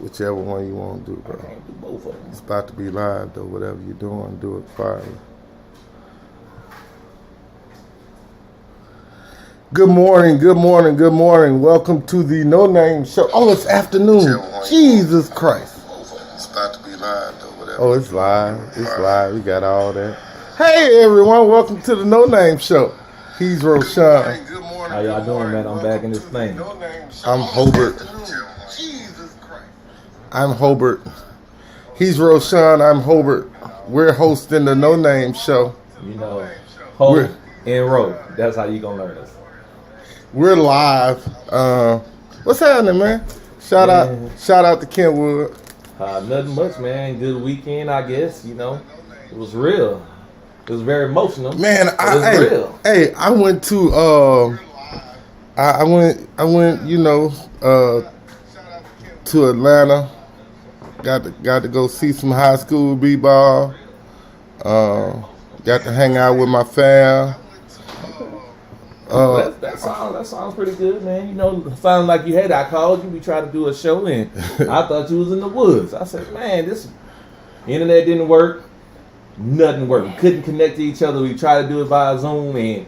Whichever one you want to do, bro. I can't do both of them. It's about to be live, though. Whatever you're doing, do it quietly. Good morning, good morning, good morning. Welcome to the No Name Show. Oh, it's afternoon. Jesus Christ. It's about to be live, though. Whatever. Oh, it's live. It's live. We got all that. Hey, everyone. Welcome to the No Name Show. He's Roshan. Hey, good morning. How y'all doing, man? I'm back in this thing. I'm Hobart. Jesus Christ. I'm Hobart. He's Roshan. I'm Hobart. We're hosting the No Name Show. You know, hold and roll. That's how you gonna learn us. We're live. What's happening, man? Shout out to Kenwood. Nothing much, man. Good weekend, I guess. You know, it was real. It was very emotional. Man, real. I went to I went, you know, to Atlanta. Got to go see some high school b-ball. Got to hang out with my fam. That sounds pretty good, man. You know, sounded like you had. I called you. We tried to do a show, and I thought you was in the woods. I said, man, this internet didn't work. Nothing worked. We couldn't connect to each other. We tried to do it via Zoom, and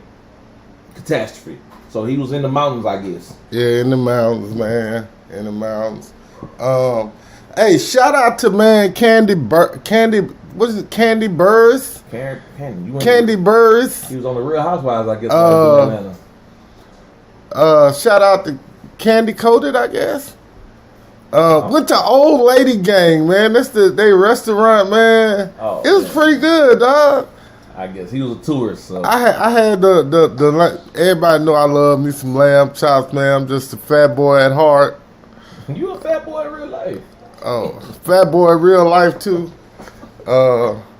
catastrophe. So he was in the mountains, I guess. Yeah, in the mountains, man. In the mountains. Hey, shout out to Candy Burrs. Candy Burrs. Candy Burrs. He was on the Real Housewives, I guess. Shout out to Candy Coated, I guess. Went to Old Lady Gang, man. That's they restaurant, man. It was pretty good, dog. I guess he was a tourist, so I had the everybody know I love me some lamb chops, man. I'm just a fat boy at heart. You a fat boy in real life. Oh, fat boy in real life too.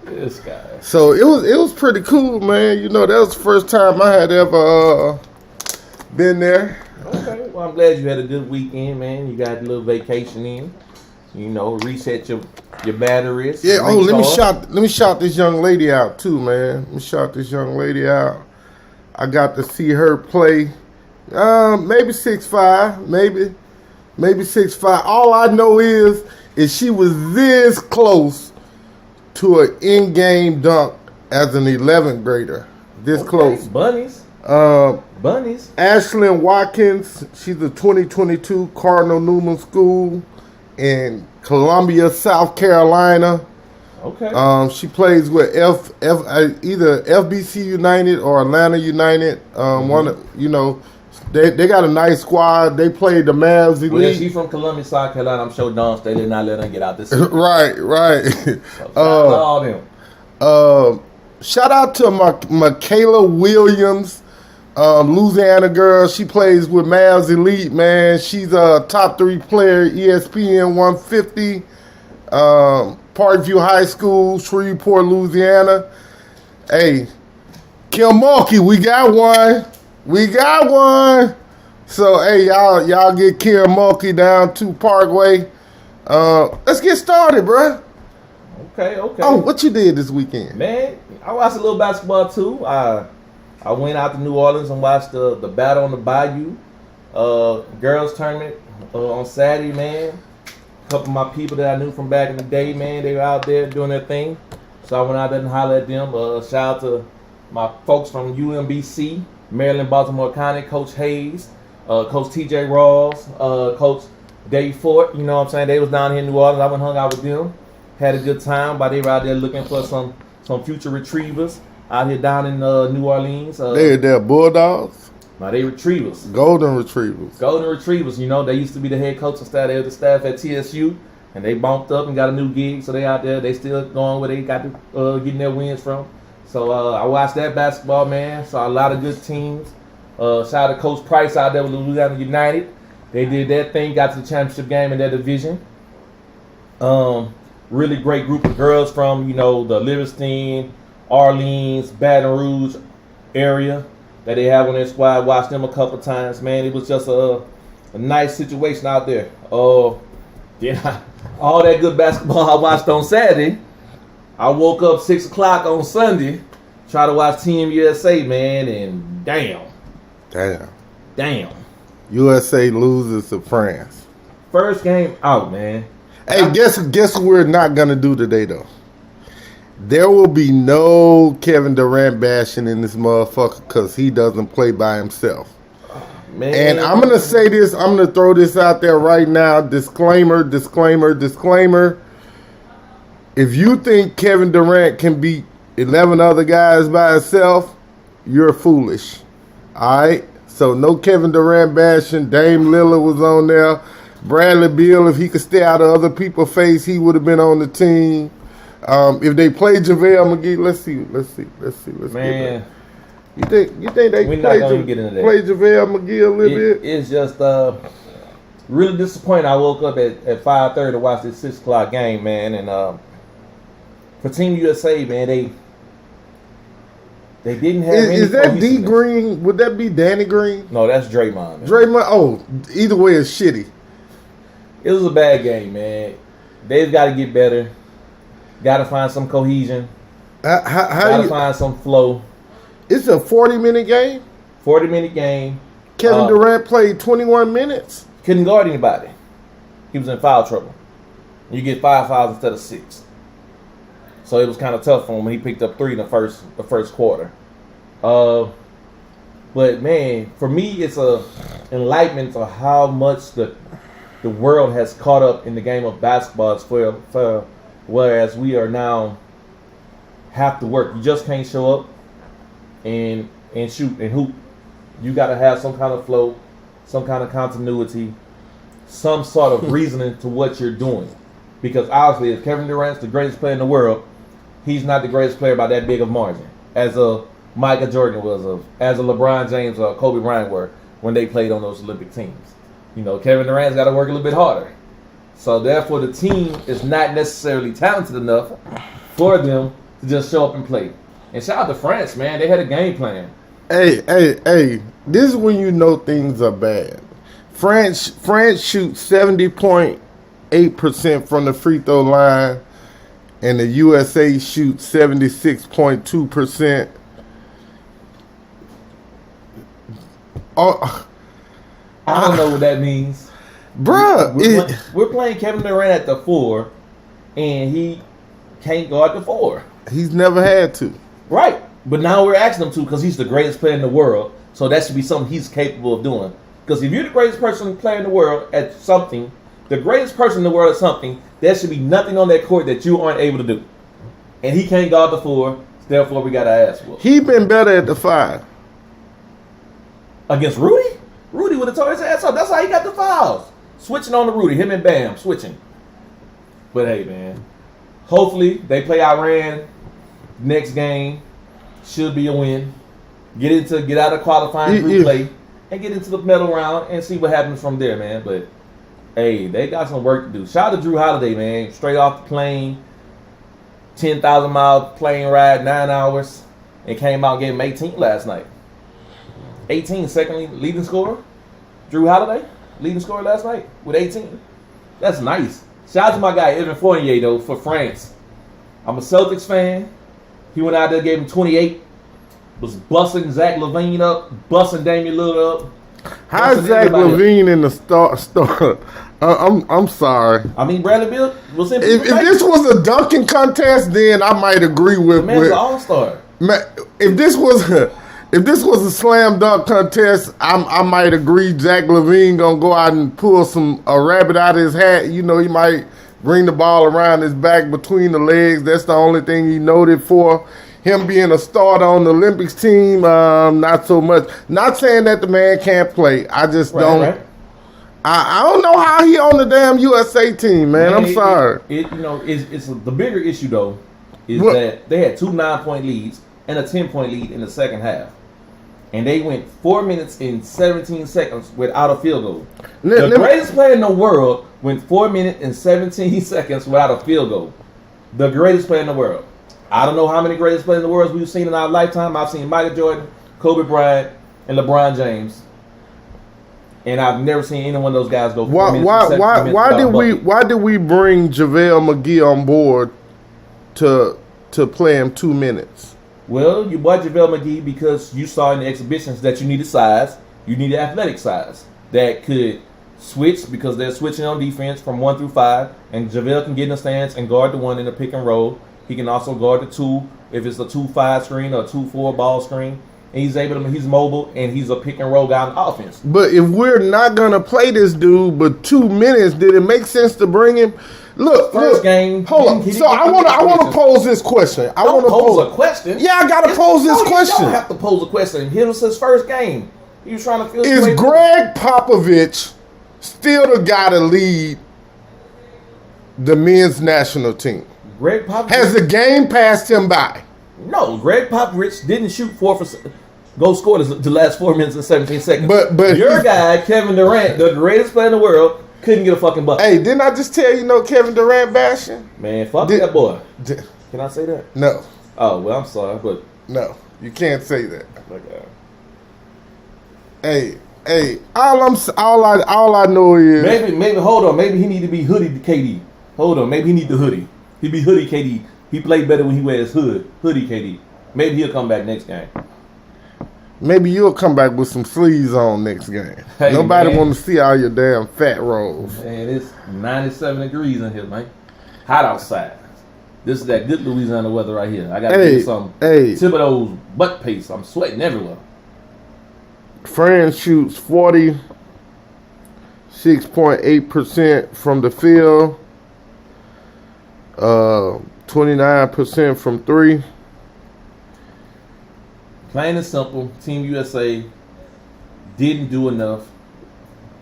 This guy. So it was pretty cool, man. You know, that was the first time I had ever been there. Okay, well, I'm glad you had a good weekend, man. You got a little vacation in. You know, reset your batteries. Yeah. Oh, let me shout this young lady out too, man. Let me shout this young lady out. I got to see her play. Maybe 6'5", maybe 6'5". All I know is she was this close to an in-game dunk as an 11th grader. This close. Bunnies. Ashlyn Watkins, she's a 2022 Cardinal Newman School in Columbia, South Carolina. Okay. She plays with either FBC United or Atlanta United. They got a nice squad. They played the Mavs Elite. Well, she's from Columbia, South Carolina. I'm sure Dawn State did not let her get out this. Right. So all them. Shout out to Michaela Williams, Louisiana girl. She plays with Mavs Elite, man. She's a top 3 player, ESPN 150, Parkview High School, Shreveport, Louisiana. Hey, Kim Mulkey, we got one. So, hey, y'all get Kim Mulkey down to Parkway. Let's get started, bruh. Okay. Oh, what you did this weekend? Man, I watched a little basketball too. I went out to New Orleans and watched the Battle on the Bayou girls tournament on Saturday, man. A couple of my people that I knew from back in the day, man, they were out there doing their thing. So I went out there and hollered at them. Shout out to my folks from UMBC, Maryland, Baltimore County, Coach Hayes, Coach TJ Rawls, Coach Dave Fort. You know what I'm saying? They was down here in New Orleans. I went and hung out with them. Had a good time, but they were out there looking for some future retrievers out here down in New Orleans. They're Bulldogs? No, they retrievers. Golden Retrievers. You know, they used to be the head coach and staff. They were the staff at TSU, and they bumped up and got a new gig. So they out there. They still going where they got to getting their wins from. So I watched that basketball, man. Saw a lot of good teams. Shout out to Coach Price out there with Louisiana United. They did their thing, got to the championship game in their division. Really great group of girls from, the Livingston, Orleans, Baton Rouge area that they have on their squad. Watched them a couple times, man. It was just a nice situation out there. Then all that good basketball I watched on Saturday, I woke up 6 o'clock on Sunday, try to watch Team USA, man, and damn. USA loses to France. First game out, man. Hey, guess what we're not gonna do today though? There will be no Kevin Durant bashing in this motherfucker because he doesn't play by himself. Man. And I'm gonna say this. I'm gonna throw this out there right now. Disclaimer. Disclaimer. If you think Kevin Durant can beat 11 other guys by himself, you're foolish. All right. So no Kevin Durant bashing. Dame Lillard was on there. Bradley Beal, if he could stay out of other people's face, he would have been on the team. If they play JaVale McGee, let's see. Man, You think they we're play, not gonna get into that. play JaVale McGee a little bit? It's just really disappointing. I woke up at 5:30 to watch this 6 o'clock game, man, and for Team USA, man, they didn't have. Is that D cohesiveness. Green? Would that be Danny Green? No, that's Draymond. Man. Draymond? Oh, either way is shitty. It was a bad game, man. They've got to get better. Got to find some cohesion. How Got to you, find some flow. it's a 40-minute game. 40-minute game. Kevin Durant played 21 minutes. Couldn't guard anybody. He was in foul trouble. You get 5 fouls instead of 6. So it was kind of tough for him when he picked up 3 in the first quarter. But man, for me, it's a enlightenment of how much the world has caught up in the game of basketball. For whereas we are now have to work. You just can't show up and shoot and hoop. You got to have some kind of flow, some kind of continuity, some sort of reasoning to what you're doing. Because obviously, if Kevin Durant's the greatest player in the world, he's not the greatest player by that big of margin, as a Michael Jordan was, as a LeBron James or Kobe Bryant were when they played on those Olympic teams. You know, Kevin Durant's got to work a little bit harder. So therefore, the team is not necessarily talented enough for them to just show up and play. And shout out to France, man. They had a game plan. Hey, this is when you know things are bad. France shoots 70.8% from the free throw line, and the USA shoots 76.2%. Oh, I don't know what that means. bruh, We're playing Kevin Durant at the 4, and he can't guard the 4. he's never had to. Right. But now we're asking him to because he's the greatest player in the world. So that should be something he's capable of doing. Because if you're the greatest player in the world at something, the greatest person in the world at something, there should be nothing on that court that you aren't able to do. And he can't guard the 4. Therefore, we got to ask for He been better at the 5. against Rudy? Rudy would have tore his ass up. That's how he got the fouls. Switching on to Rudy. Him and Bam. Switching. But hey, man. Hopefully, they play Iran next game. Should be a win. Get out of qualifying group play and get into the medal round and see what happens from there, man. But hey, they got some work to do. Shout out to Drew Holiday, man. Straight off the plane, 10,000 mile plane ride, 9 hours, and came out and gave him 18 last night. 18, second leading scorer. Drew Holiday, leading scorer last night with 18. That's nice. Shout out to my guy Evan Fournier though for France. I'm a Celtics fan. He went out there, gave him 28. Was busting Zach LaVine up, busting Damian Lillard up. How's Zach LaVine in the start? I'm sorry. I mean, Bradley Beal was in. If this was a dunking contest, then I might agree with. Man's an all-star. If this was a slam dunk contest, I might agree. Zach LaVine gonna go out and pull a rabbit out of his hat. You know, he might bring the ball around his back between the legs. That's the only thing he noted for. Him being a starter on the Olympics team, not so much. Not saying that the man can't play. I just don't. Right. I don't know how he on the damn USA team, man. I'm sorry. It's the bigger issue though, is that they had 2 9-point leads and a 10-point lead in the second half, and they went 4 minutes and 17 seconds without a field goal. The greatest player in the world went 4 minutes and 17 seconds without a field goal. The greatest player in the world. I don't know how many greatest players in the world we've seen in our lifetime. I've seen Michael Jordan, Kobe Bryant, and LeBron James, and I've never seen any one of those guys go. Why did we bring JaVale McGee on board to play him 2 minutes? Well, you bought JaVale McGee because you saw in the exhibitions that you needed size, you needed athletic size that could switch because they're switching on defense from 1 through 5, and JaVale can get in the stance and guard the 1 in the pick and roll. He can also guard the 2 if it's a 2-5 screen or a 2-4 ball screen. And he's mobile, and he's a pick and roll guy on offense. But if we're not gonna play this dude but 2 minutes, did it make sense to bring him? Look, First game. Hold on. So I want to pose this question. I want to pose a question. Yeah, I gotta pose this question. You don't have to pose a question. It was his first game. He was trying to feel. Is Greg Popovich still the guy to lead the men's national team? Greg Popovich Has the game passed him by? No, Greg Popovich didn't shoot 4 for go score the last 4 minutes and 17 seconds. But your guy Kevin Durant, the greatest player in the world, couldn't get a fucking bucket. Hey, didn't I just tell you Kevin Durant bashing? Man, fuck that boy. Can I say that? No. Oh well, I'm sorry, but no, you can't say that. Okay. Hey, all I know is maybe hold on, maybe he need to be hoodie to KD. Hold on, maybe he need the hoodie. He be hoodie KD. He played better when he wears hoodie KD. Maybe he'll come back next game. Maybe you'll come back with some sleeves on next game. Hey, Nobody man. want to see all your damn fat rolls. Man, it's 97 degrees in here, man. Hot outside. This is that good Louisiana weather right here. I got to get some Thibodeau's butt paste. I'm sweating everywhere. Fran shoots 46.8% from the field, 29% from 3. Plain and simple, Team USA didn't do enough.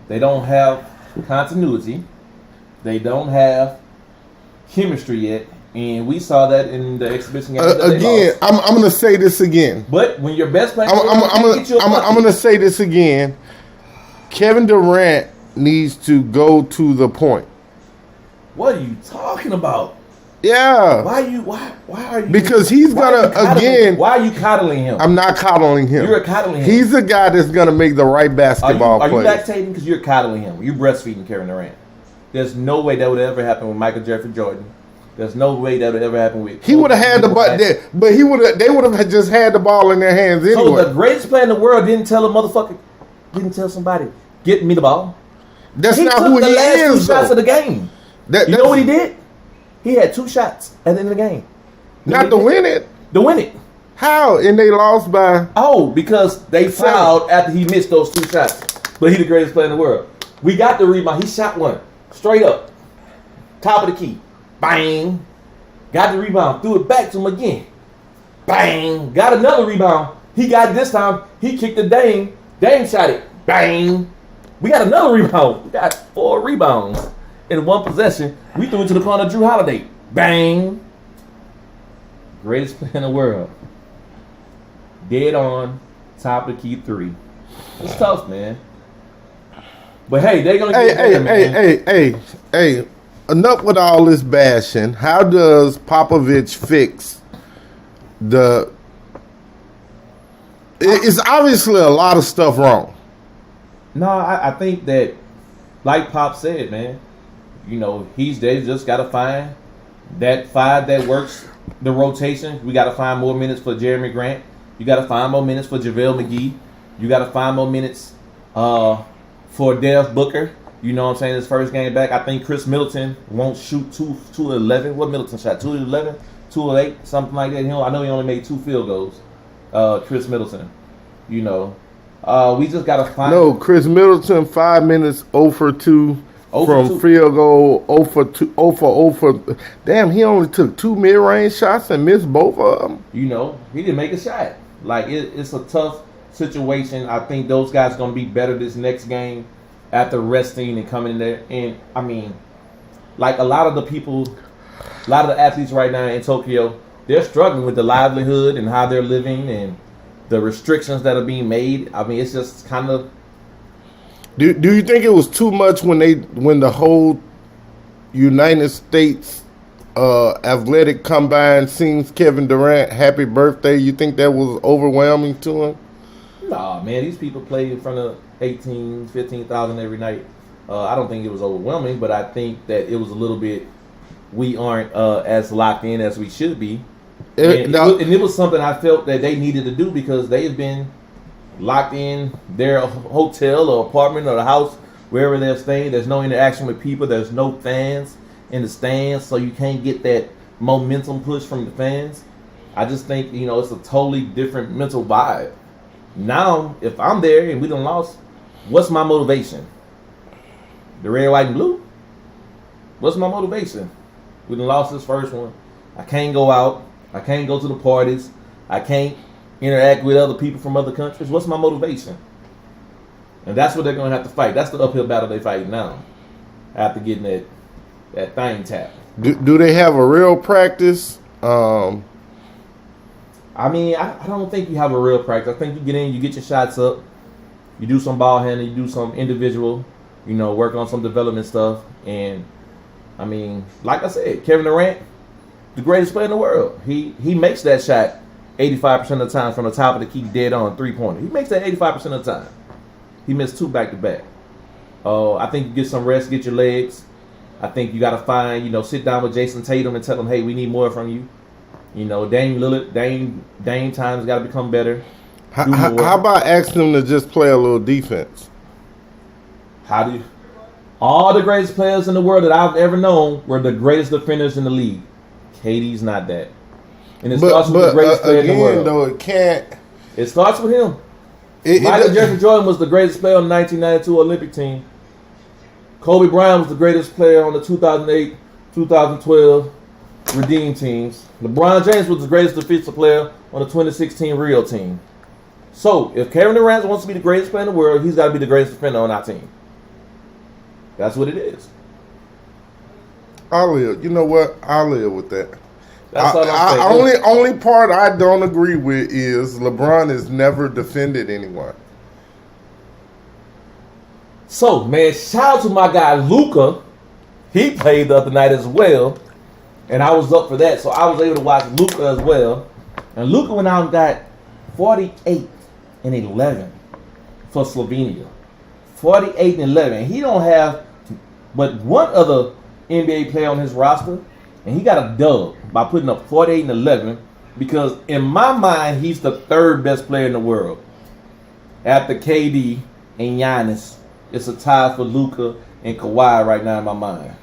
They don't have continuity. They don't have chemistry yet. And we saw that in the exhibition game. Again, I'm going to say this again. But when your best player, I'm going to say this again. Kevin Durant needs to go to the point. What are you talking about? Yeah. Why are you? Because he's gonna again. Why are you coddling him? I'm not coddling him. You're coddling him. He's the guy that's gonna make the right basketball play. Are you lactating because you're coddling him? You're breastfeeding Kevin Durant. There's no way that would ever happen with Michael Jeffrey Jordan. There's no way that would ever happen with. He would have had the ball, but they would have just had the ball in their hands anyway. So the greatest player in the world didn't tell somebody, get me the ball. That's not who he is. He took the last 2 shots of the game. You know what he did? He had 2 shots at the end of the game. Not to win it. To win it. How? And they lost by... Oh, because they fouled after he missed those 2 shots. But he the greatest player in the world. We got the rebound. He shot one. Straight up. Top of the key. Bang. Got the rebound. Threw it back to him again. Bang. Got another rebound. He got it this time. He kicked the Dame. Dame shot it. Bang. We got another rebound. We got 4 rebounds. In 1 possession, we threw it to the corner of Drew Holiday. Bang. Greatest player in the world. Dead on. Top of the key 3. It's tough, man. But hey, they're going to get better, man. Hey. Enough with all this bashing. How does Popovich fix the... It's obviously a lot of stuff wrong. No, I think that, like Pop said, man, they just got to find that 5 that works the rotation. We got to find more minutes for Jeremy Grant. You got to find more minutes for JaVale McGee. You got to find more minutes for Devin Booker. You know what I'm saying? His first game back. I think Chris Middleton won't shoot 2-11. What Middleton shot? 2-11? 2-8? Something like that. I know he only made 2 field goals. Chris Middleton. We just got to find... No, Chris Middleton, 5 minutes, 0 for 2 from field goal, 0 for 2. Damn, he only took 2 mid-range shots and missed both of them. He didn't make a shot. Like, it's a tough situation. I think those guys going to be better this next game after resting and coming in there. And, I mean, like a lot of the athletes right now in Tokyo, they're struggling with the livelihood and how they're living and the restrictions that are being made. I mean, it's just kind of... Do you think it was too much when the whole United States athletic combine sings Kevin Durant happy birthday? You think that was overwhelming to him? Nah, man, these people play in front of 18, 15,000 every night. I don't think it was overwhelming, but I think that it was a little bit, we aren't as locked in as we should be. And it was something I felt that they needed to do because they've been locked in their hotel or apartment or the house wherever they're staying. There's no interaction with people. There's no fans in the stands, so you can't get that momentum push from the fans. I just think, it's a totally different mental vibe. Now, if I'm there and we done lost, what's my motivation? The red, white, and blue? What's my motivation? We done lost this first one. I can't go out. I can't go to the parties. I can't interact with other people from other countries. What's my motivation? And that's what they're going to have to fight. That's the uphill battle they fight now after getting that thing tapped. Do they have a real practice? I don't think you have a real practice. I think you get in, you get your shots up, you do some ball handling, you do some individual, work on some development stuff. And, like I said, Kevin Durant, the greatest player in the world. He makes that shot 85% of the time from the top of the key dead on three-pointer. He makes that 85% of the time. He missed 2 back-to-back. I think you get some rest, get your legs. I think you got to find, sit down with Jason Tatum and tell him, hey, we need more from you. Dame Lillard, Dame time's got to become better. How about asking them to just play a little defense? All the greatest players in the world that I've ever known were the greatest defenders in the league. KD's not that. And it starts with the greatest player in the world. Though, it can't. It starts with him. Michael Jeffrey Jordan was the greatest player on the 1992 Olympic team. Kobe Bryant was the greatest player on the 2008, 2012 Redeem teams. LeBron James was the greatest defensive player on the 2016 Rio team. So, if Kevin Durant wants to be the greatest player in the world, he's got to be the greatest defender on our team. That's what it is. I'll live. You know what? I'll live with that. That's all I'm saying. Only part I don't agree with is LeBron has never defended anyone. So, man, shout out to my guy Luka. He played the other night as well. And I was up for that. So I was able to watch Luka as well. And Luka went out and got 48 and 11 for Slovenia. 48 and 11. He don't have but one other NBA player on his roster. And he got a dub by putting up 48 and 11. Because in my mind, he's the third best player in the world. After KD and Giannis. It's a tie for Luka and Kawhi right now in my mind.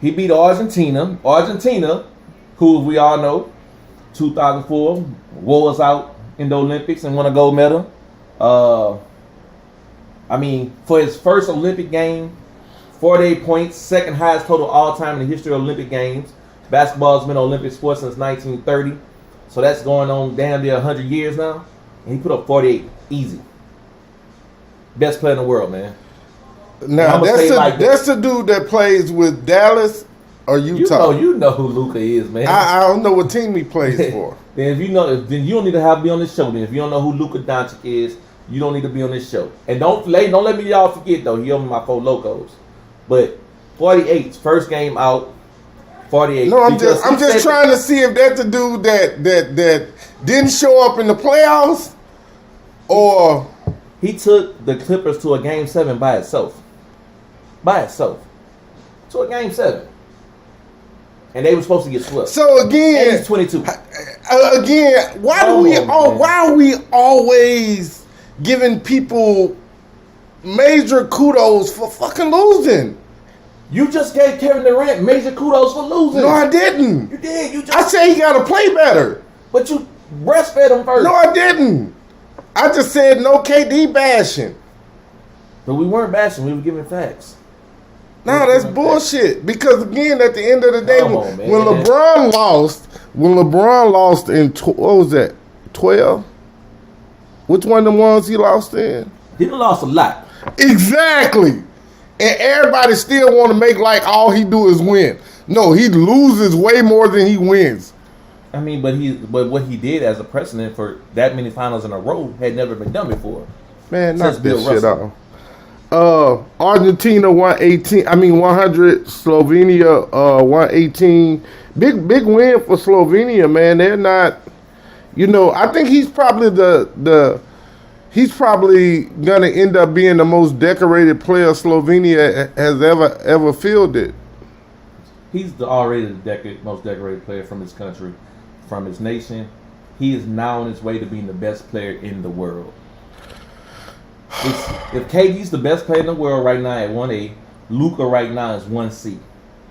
He beat Argentina. Argentina, who we all know, 2004, wore us out in the Olympics and won a gold medal. For his first Olympic game, 48 points, second highest total all time in the history of Olympic games. Basketball's been an Olympic sport since 1930. So that's going on damn near 100 years now. And he put up 48 easy. Best player in the world, man. Now that's the dude that plays with Dallas or Utah. You know who Luka is, man. I don't know what team he plays for. Then then you don't need to be on this show. Then if you don't know who Luka Doncic is, you don't need to be on this show. And don't let me y'all forget though. He owned my 4 locos, but 48 first game out. 48. No, I'm just trying to see if that's the dude that didn't show up in the playoffs, or he took the Clippers to a game 7 by itself. To a game 7. And they were supposed to get swept. So again, and he's 22. Why are we always giving people major kudos for fucking losing? You just gave Kevin Durant major kudos for losing. No, I didn't. You did. I said he got to play better. But you breastfed him first. No, I didn't. I just said no KD bashing. But we weren't bashing. We were giving facts. No, that's bullshit. Because again, at the end of the day, when LeBron lost in what was that, 12? Which one of the ones he lost in? He lost a lot. Exactly. And everybody still want to make like all he do is win. No, he loses way more than he wins. But what he did as a precedent for that many finals in a row had never been done before. Man, knock this shit off. Argentina 100, Slovenia 118. Big win for Slovenia, man. They're not, I think he's probably he's probably gonna end up being the most decorated player Slovenia has ever fielded. He's already the most decorated player from his country, from his nation. He is now on his way to being the best player in the world. If KD's the best player in the world right now at 1A, Luka right now is 1C,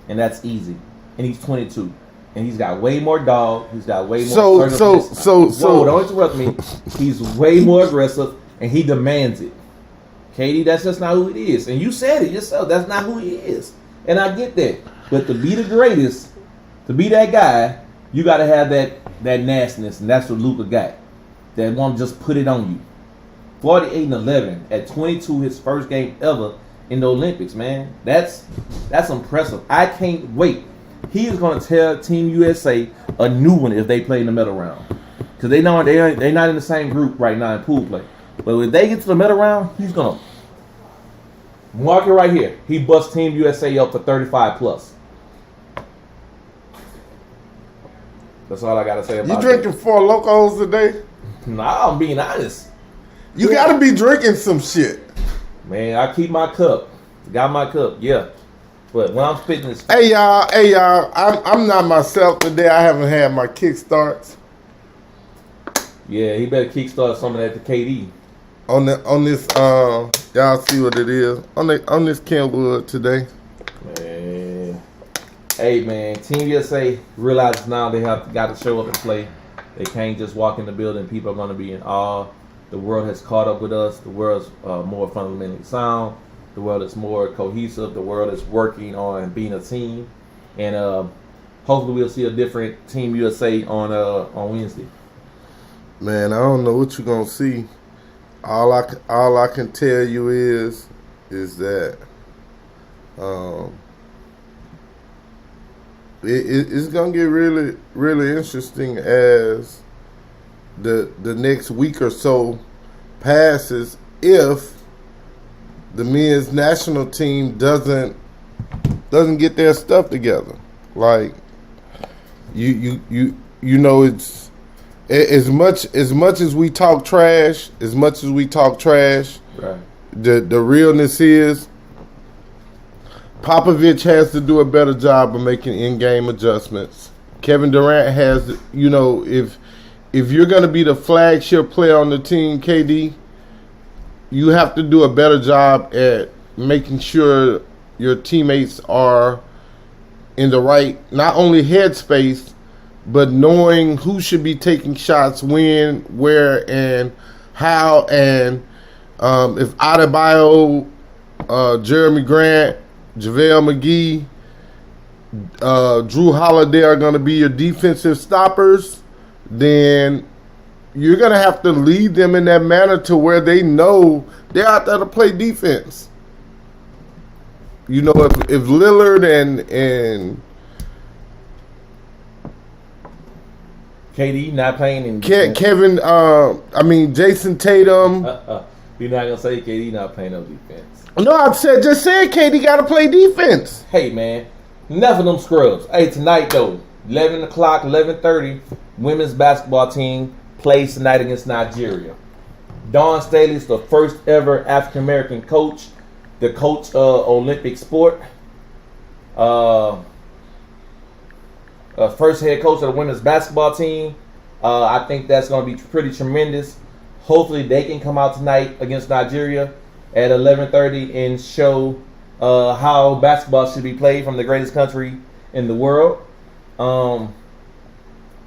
and that's easy. And he's 22, and he's got way more dog. He's got way more. So don't interrupt me. He's way more aggressive, and he demands it. KD, that's just not who he is. And you said it yourself. That's not who he is. And I get that. But to be the greatest, to be that guy, you got to have that nastiness, and that's what Luka got. That won't just put it on you. 48-11 at 22, his first game ever in the Olympics, man. That's impressive. I can't wait. He is going to tell Team USA a new one if they play in the medal round. Because they're not in the same group right now in pool play. But if they get to the medal round, he's going to mark it right here. He busts Team USA up for 35 plus. That's all I got to say about it. You drinking 4 Locos a day? Nah, I'm being honest. You got to be drinking some shit. Man, I keep my cup. Got my cup, yeah. But when I'm spitting this... Hey y'all, I'm not myself today. I haven't had my kickstarts. Yeah, he better kickstart some of that to KD. On this y'all see what it is. On this Kenwood today. Man. Hey man, Team USA realizes now they got to show up and play. They can't just walk in the building. People are going to be in awe. The world has caught up with us. The world's more fundamentally sound. The world is more cohesive. The world is working on being a team. And hopefully we'll see a different Team USA on Wednesday. Man, I don't know what you're going to see. All I can tell you is that it's going to get really, really interesting as the next week or so passes if the men's national team doesn't get their stuff together. Like you know, it's as much as we talk trash, right. The realness is Popovich has to do a better job of making in-game adjustments. Kevin Durant has, you know, if you're going to be the flagship player on the team, KD, you have to do a better job at making sure your teammates are in the right, not only headspace, but knowing who should be taking shots, when, where, and how. And if Adebayo, Jeremy Grant, JaVale McGee, Drew Holiday are going to be your defensive stoppers, then you're going to have to lead them in that manner to where they know they're out there to play defense. You know, if Lillard and KD not playing in Kevin, Jason Tatum. You're not going to say KD not playing no defense. No, I just said KD got to play defense. Hey, man, enough of them scrubs. Hey, tonight, though, 11 o'clock, 11:30, women's basketball team plays tonight against Nigeria. Dawn Staley is the first ever African-American coach, the coach of Olympic sport. First head coach of the women's basketball team. I think that's going to be pretty tremendous. Hopefully they can come out tonight against Nigeria at 11:30 and show how basketball should be played from the greatest country in the world.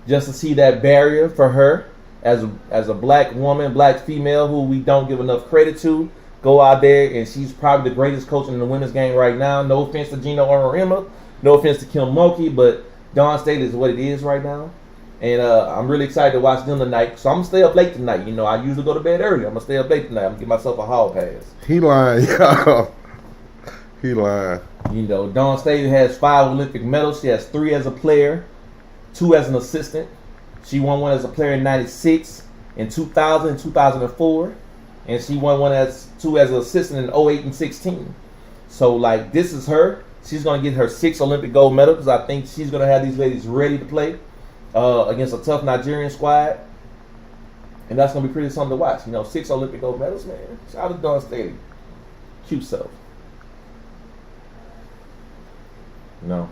Just to see that barrier for her as a black woman, black female who we don't give enough credit to, go out there, and she's probably the greatest coach in the women's game right now. No offense to Gino Auriemma, no offense to Kim Mulkey, but Dawn Staley is what it is right now. And I'm really excited to watch them tonight. So I'm going to stay up late tonight. You know, I usually go to bed early. I'm going to stay up late tonight. I'm going to give myself a hall pass. He lying, y'all. He lying. You know, Dawn Staley has 5 Olympic medals. She has 3 as a player, 2 as an assistant. She won 1 as a player in 96, in 2000, and 2004. And she won 2 as an assistant in 08 and 16. So, like, this is her. She's going to get her 6th Olympic gold medal because I think she's going to have these ladies ready to play against a tough Nigerian squad. And that's going to be pretty something to watch. You know, 6 Olympic gold medals, man. Shout out to Dawn Staley. Cute self. No.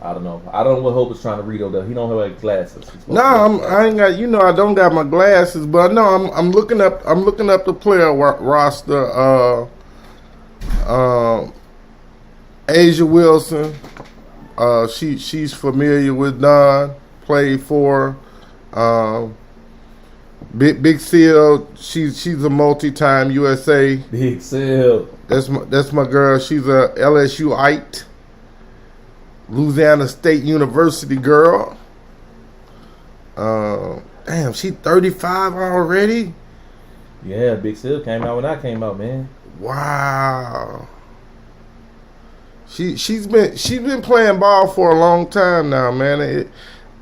I don't know. I don't know what Hope is trying to read over there. He don't have glasses. No, I ain't got. I don't got my glasses, but no, I'm looking up. I'm looking up the player roster. Asia Wilson. She's familiar with Don. Played for. Big Seal. She's a multi-time USA. Big Seal. That's my girl. She's a LSU-ite. Louisiana State University girl. Damn, she 35 already? Yeah, Big Seal came out when I came out, man. Wow. She's been playing ball for a long time now, man.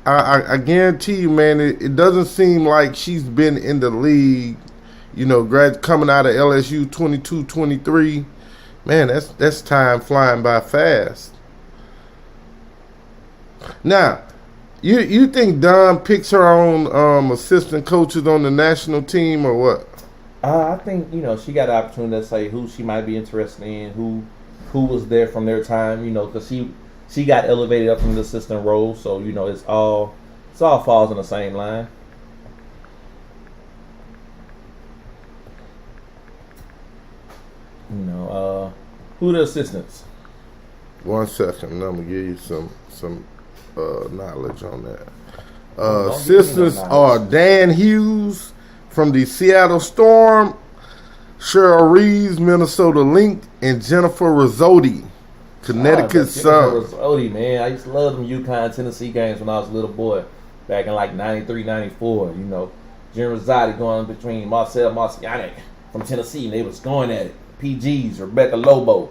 I guarantee you, man, it doesn't seem like she's been in the league, coming out of LSU 22, 23. Man, that's time flying by fast. Now, you think Don picks her own assistant coaches on the national team or what? I think she got the opportunity to say who she might be interested in, who was there from their time, because she got elevated up from the assistant role, so it's all falls in the same line. Who the assistants? 1 second, I'm gonna give you some knowledge on that. Assistants are Dan Hughes from the Seattle Storm, Cheryl Reeves, Minnesota Lynx, and Jennifer Rizzotti, Connecticut Sun. Rizzotti, man, I used to love them UConn Tennessee games when I was a little boy, back in like 93, 94. Jen Rizzotti going between Marcel Marcianic from Tennessee, and they was going at it. PGs, Rebecca Lobo.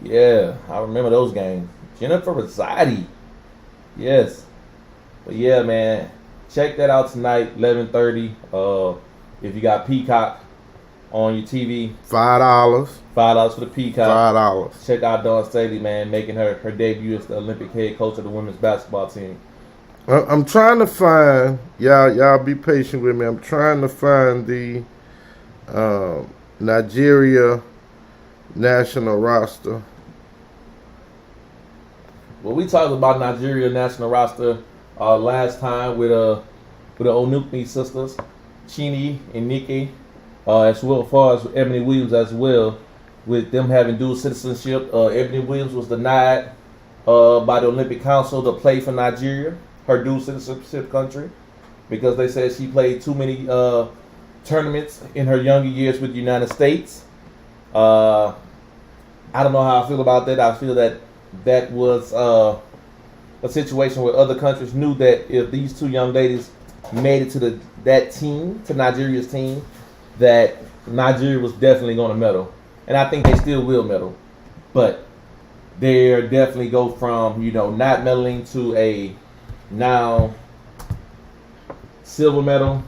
Yeah, I remember those games. Jennifer Rizzotti. Yes. But yeah, man, check that out tonight, 11:30. If you got Peacock on your TV, $5. $5 for the Peacock. $5. Check out Dawn Staley, man, making her debut as the Olympic head coach of the women's basketball team. I'm trying to find y'all be patient with me. I'm trying to find the Nigeria national roster. Well, we talked about Nigeria national roster last time with the Onukmi sisters, Chini and Nikki, as well as far as Ebony Williams as well, with them having dual citizenship. Ebony Williams was denied by the Olympic Council to play for Nigeria, her dual citizenship country, because they said she played too many tournaments in her younger years with the United States. I don't know how I feel about that. I feel that was a situation where other countries knew that if these two young ladies made it to that team, to Nigeria's team, that Nigeria was definitely going to medal. And I think they still will medal. But they definitely go from, not medaling to a now silver medal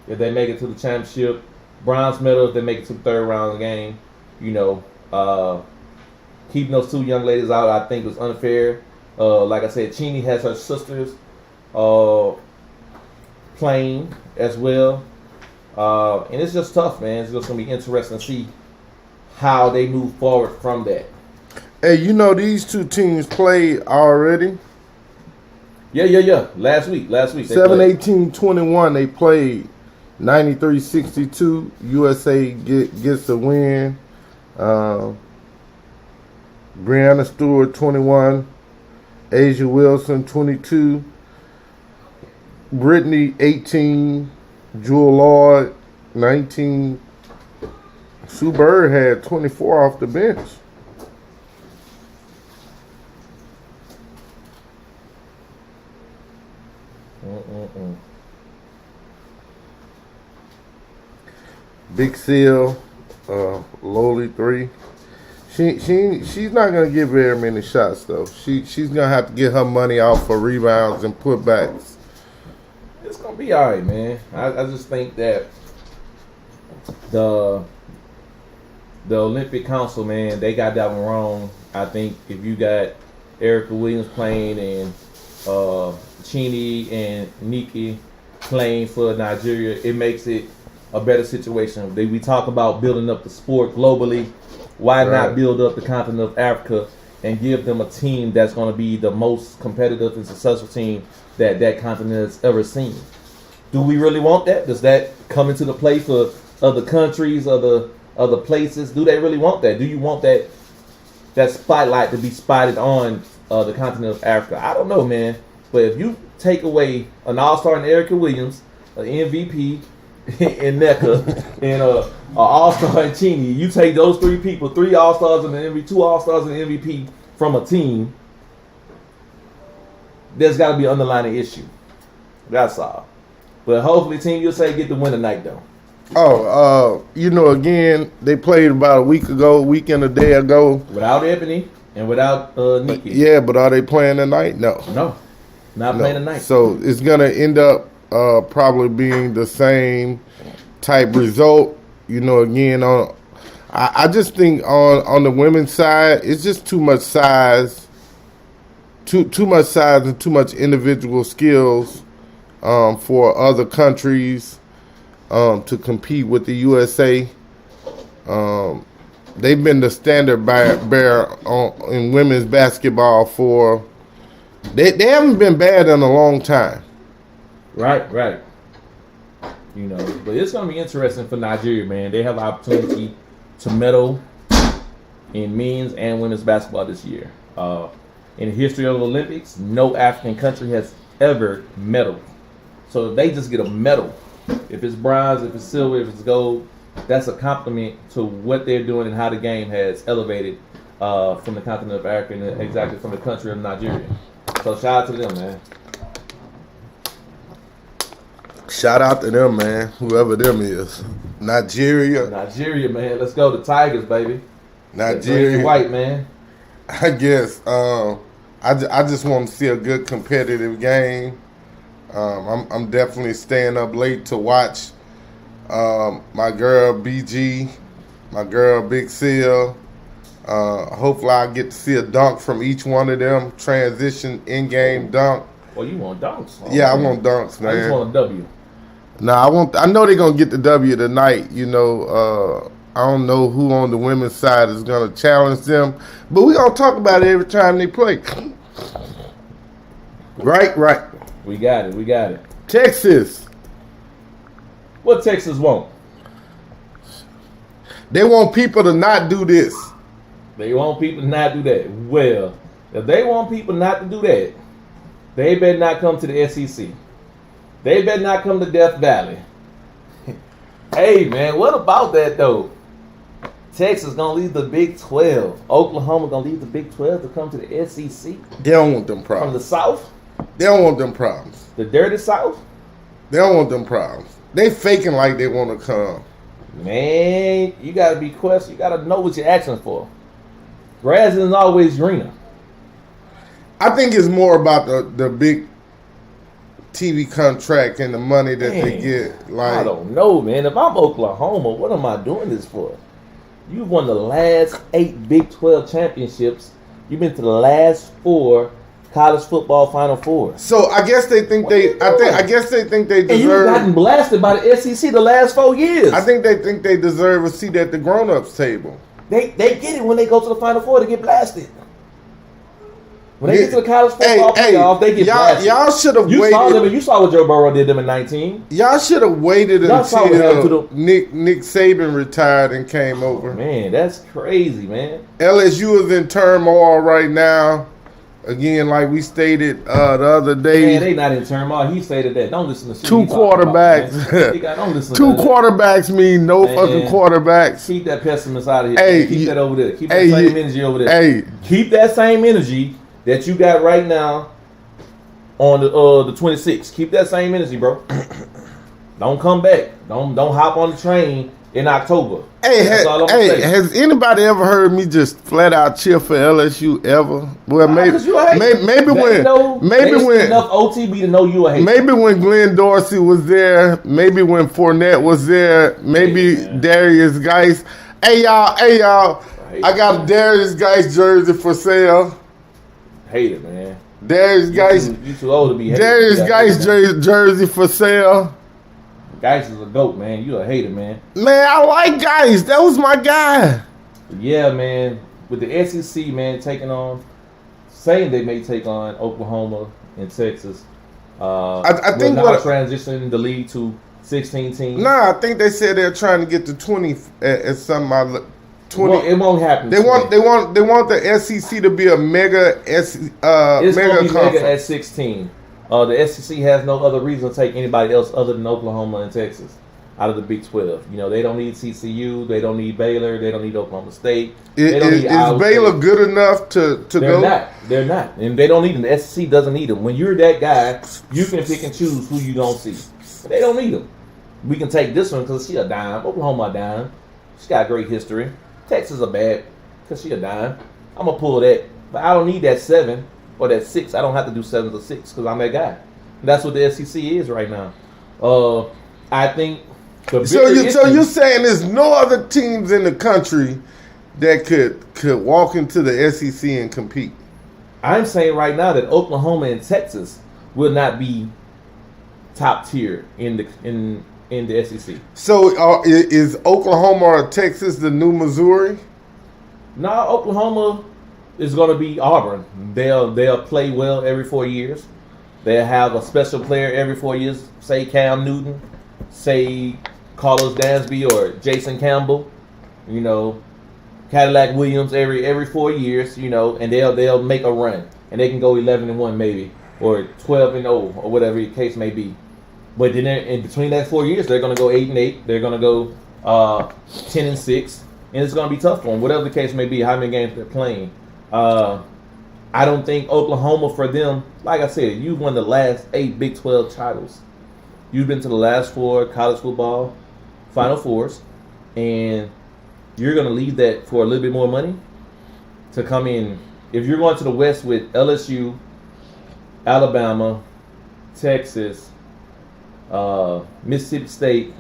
if they make it to the championship, bronze medal if they make it to the third round of the game. Keeping those two young ladies out, I think, was unfair. Like I said, Chini has her sisters playing as well. And it's just tough, man. It's just going to be interesting to see how they move forward from that. Hey, these two teams played already? Yeah. Last week. 7-18-21, they played 93-62. USA gets the win. Brianna Stewart, 21. Asia Wilson, 22. Brittany, 18. Jewel Lloyd, 19. Sue Bird had 24 off the bench. Big Seal, Lowly 3. She's not gonna get very many shots though. She's gonna have to get her money out for rebounds and putbacks. It's gonna be all right, man. I just think that the Olympic Council, man, they got that one wrong. I think if you got Erica Williams playing and Chini and Nikki playing for Nigeria, it makes it a better situation. We talk about building up the sport globally. Why not build up the continent of Africa and give them a team that's going to be the most competitive and successful team that continent has ever seen. Do we really want that? Does that come into the play for other countries, other places? Do they really want that? Do you want that spotlight to be spotted on the continent of Africa? I don't know, man. But if you take away an all-star in Erica Williams, an MVP in NECA, and an all-star in Cheney, you take those three people, 3 all-stars and an MVP, 2 all-stars and an MVP from a team, there's got to be an underlying issue. That's all. But hopefully Team USA get the win tonight, though. Again, they played about a week and a day ago. Without Ebony and without Nikki. Yeah, but are they playing tonight? No. No. Not playing tonight. So it's going to end up probably being the same type result. Again, I just think on the women's side, it's just too much size. Too much size and too much individual skills for other countries to compete with the USA. They've been the standard bearer in women's basketball for. They haven't been bad in a long time. Right. But it's going to be interesting for Nigeria, man. They have the opportunity to medal in men's and women's basketball this year. In the history of the Olympics, no African country has ever medaled. So if they just get a medal, if it's bronze, if it's silver, if it's gold, that's a compliment to what they're doing and how the game has elevated from the continent of Africa and exactly from the country of Nigeria. So shout out to them, man. Shout out to them, man. Whoever them is. Nigeria, man. Let's go. The Tigers, baby. Nigeria. White, man. I guess I just want to see a good competitive game. I'm definitely staying up late to watch my girl BG, my girl Big Seal. Hopefully I get to see a dunk from each one of them. Transition in-game dunk. Well, you want dunks? Oh, yeah, man. I want dunks, man. I just want a W. I know they're gonna get the W tonight. I don't know who on the women's side is gonna challenge them, but we're gonna talk about it every time they play. Right. We got it. Texas. What Texas want? They want people to not do this. They want people to not do that. Well, if they want people not to do that, they better not come to the SEC. They better not come to Death Valley. Hey, man, what about that, though? Texas going to leave the Big 12. Oklahoma going to leave the Big 12 to come to the SEC. They don't want them From problems. the South? They don't want them problems. The dirty South? They don't want them problems. They faking like they want to come. Man, you got to be questioned. You got to know what you're asking for. Grass isn't always greener. I think it's more about the big TV contract and the money that they get. I don't know, man. If I'm Oklahoma, what am I doing this for? You've won the last 8 Big 12 championships. You've been to the last 4 college football Final Fours. So I guess they think I guess they think they And you've deserve. gotten blasted by the SEC the last 4 years. I think they think they deserve a seat at the grown-ups table. They get it when they go to the Final Four to get blasted. When they get to the college football playoff, they get blasted. Y'all should have You saw them, waited. and you saw what Joe Burrow did them in 19. Y'all should have waited Y'all saw what happened to until Nick Saban retired and came over. Man, that's crazy, man. LSU is in turmoil right now. Again, like we stated the other day. Man, they not in turmoil. He stated that. Don't listen to shit. 2 he talking about, quarterbacks. man. Don't listen to 2 that. quarterbacks mean no Man. fucking quarterbacks. Keep that pessimist out of here. Hey, Keep that over there. Keep that hey, same energy over there. Hey, Keep that same energy that you got right now on the 26th. Keep that same energy, bro. Don't come back. Don't hop on the train in October. That's all I'm saying. has anybody ever heard me just flat out cheer for LSU ever? Well, maybe Because you a hater. maybe They when enough OTB to know you a hater. maybe when Glenn Dorsey was there, maybe when Fournette was there, maybe Hey, man. Darius Geis. Hey y'all, I got a Darius Geis jersey for sale. Hater, man. Darius Geis, You too old to be hater. Darius You Geis got hater, man. jersey for sale. Geis is a goat, man. You a hater, man. Man, I like Geis. That was my guy. Yeah, man. with the SEC, man, saying they may take on Oklahoma and Texas. I think now what transitioning the league to 16 teams. Nah, I think they said they're trying to get to 20 at some 20. Well, it won't happen. They want the SEC to be a mega It's mega gonna be conference. mega at 16. The SEC has no other reason to take anybody else other than Oklahoma and Texas out of the Big 12. You know, they don't need TCU, they don't need Baylor, they don't need Oklahoma State. They don't Is need Iowa Baylor State. good enough to go? They're not, and they don't need them. The SEC doesn't need them. When you're that guy, you can pick and choose who you don't see. But they don't need them. We can take this one because she a dime. Oklahoma a dime. She got great history. Texas a bad because she a dime. I'm gonna pull that, but I don't need that 7 or that 6. I don't have to do 7 or 6 because I'm that guy. And that's what the SEC is right now. I think. So you're saying there's no other teams in the country that could walk into the SEC and compete? I'm saying right now that Oklahoma and Texas will not be top tier in the SEC. So is Oklahoma or Texas the new Missouri? No, Oklahoma is going to be Auburn. They'll play well every 4 years. They'll have a special player every 4 years. Say Cam Newton, say Carlos Dansby or Jason Campbell. You know, Cadillac Williams every 4 years. You know, and they'll make a run and they can go 11-1 maybe or 12-0 or whatever the case may be. But then in between that 4 years, they're going to go 8-8. They're going to go 10-6, and it's going to be tough for them. Whatever the case may be, how many games they're playing. I don't think Oklahoma for them. Like I said, you've won the last 8 Big 12 titles. You've been to the last 4 college football Final Fours, and you're going to leave that for a little bit more money to come in. If you're going to the West with LSU, Alabama, Texas, Mississippi State,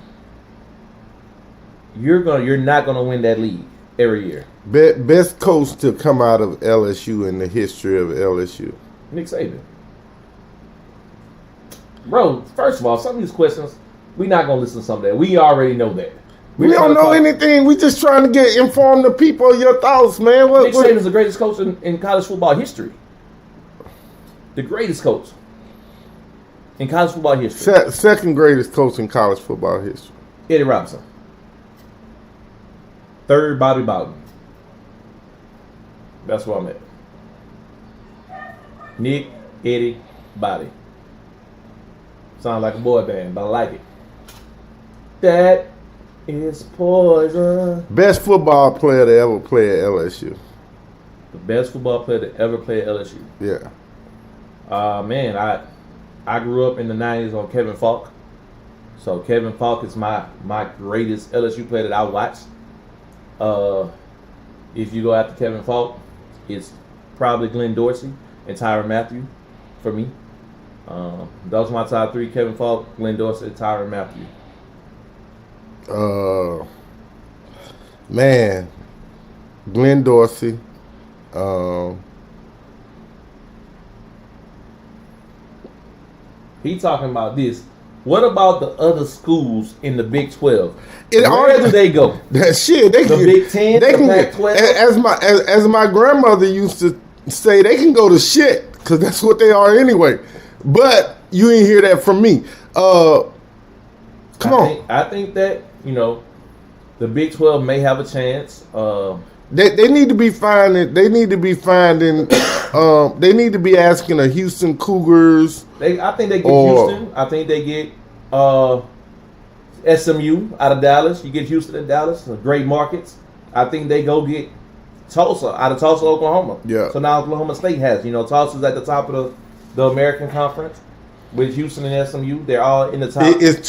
you're not gonna win that league every year. Best coach to come out of LSU in the history of LSU. Nick Saban. Bro, first of all, some of these questions, we're not gonna listen to some of that. We already know that. We don't know anything. We just trying to inform the people of your thoughts, man. Nick Saban is the greatest coach in college football history. The greatest coach in college football history. Second greatest coach in college football history. Eddie Robinson. Third, Bobby Bowden. That's where I'm at. Nick, Eddie, Bobby. Sound like a boy band, but I like it. That is poison. Best football player to ever play at LSU. The best football player to ever play at LSU. Yeah. Man, I grew up in the 90s on Kevin Falk. So Kevin Falk is my greatest LSU player that I watched. If you go after Kevin Falk, it's probably Glenn Dorsey and Tyrann Mathieu for me. Those are my top 3: Kevin Falk, Glenn Dorsey, and Tyrann Mathieu. Man, Glenn Dorsey. He talking about this. What about the other schools in the Big 12? Where Where do they go? That shit. They The can, Big 10, they the can, Pac-12? as my grandmother used to say, they can go to shit because that's what they are anyway. But you ain't hear that from me. Come on. I think that, you know, the Big 12 may have a chance. They need to be finding. They need to be finding. They need to be asking the Houston Cougars. I think they get Houston. I think they get SMU out of Dallas. You get Houston and Dallas, great markets. I think they go get Tulsa out of Tulsa, Oklahoma. Yeah. So now Oklahoma State has, you know, Tulsa's at the top of the American Conference with Houston and SMU. They're all in the top. Is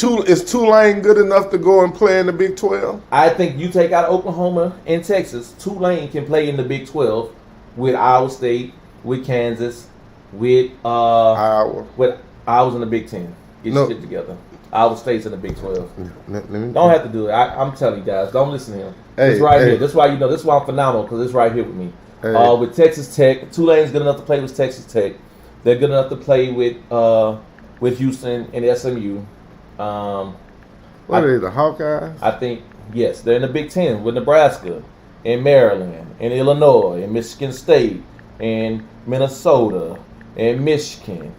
Tulane good enough to go and play in the Big 12? I think you take out Oklahoma and Texas, Tulane can play in the Big 12 with Iowa State, with Kansas, with Iowa. With Iowa's in the Big 10. Get No. your shit together. Iowa State's in the Big 12. Let me- Don't have to do it. I'm telling you guys, don't listen to him. Hey, It's right hey. here. That's why you know. This is why I'm phenomenal, because it's right here with me. Hey. With Texas Tech, Tulane's good enough to play with Texas Tech. They're good enough to play with Houston and SMU. What are they, the Hawkeyes? I think yes, they're in the Big 10 with Nebraska. and Maryland, and Illinois, and Michigan State, and Minnesota, and Michigan.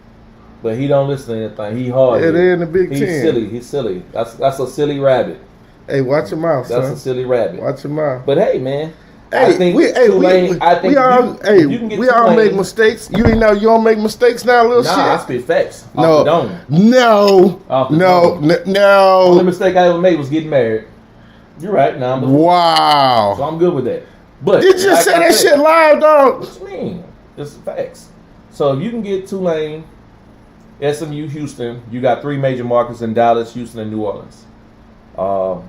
But he don't listen to anything. He hard. Yeah, they're in the Big He's Ten. silly. He's silly. That's a silly rabbit. Hey, watch your mouth, That's son. a silly rabbit. Watch your mouth. But hey, man. Hey, I think Tulane. I think we all, you can get we all Tulane. make mistakes. You ain't know you don't make mistakes now, little Nah, I shit. spit facts. No, Off the dome. no, Off the no, dome. Only no. mistake I ever made was getting married. You're right. Now I'm so Wow. I'm good with that. But Did you just say like I that said, shit live, dog? What you mean? It's facts. So if you can get Tulane, SMU, Houston, you got 3 major markets in Dallas, Houston, and New Orleans.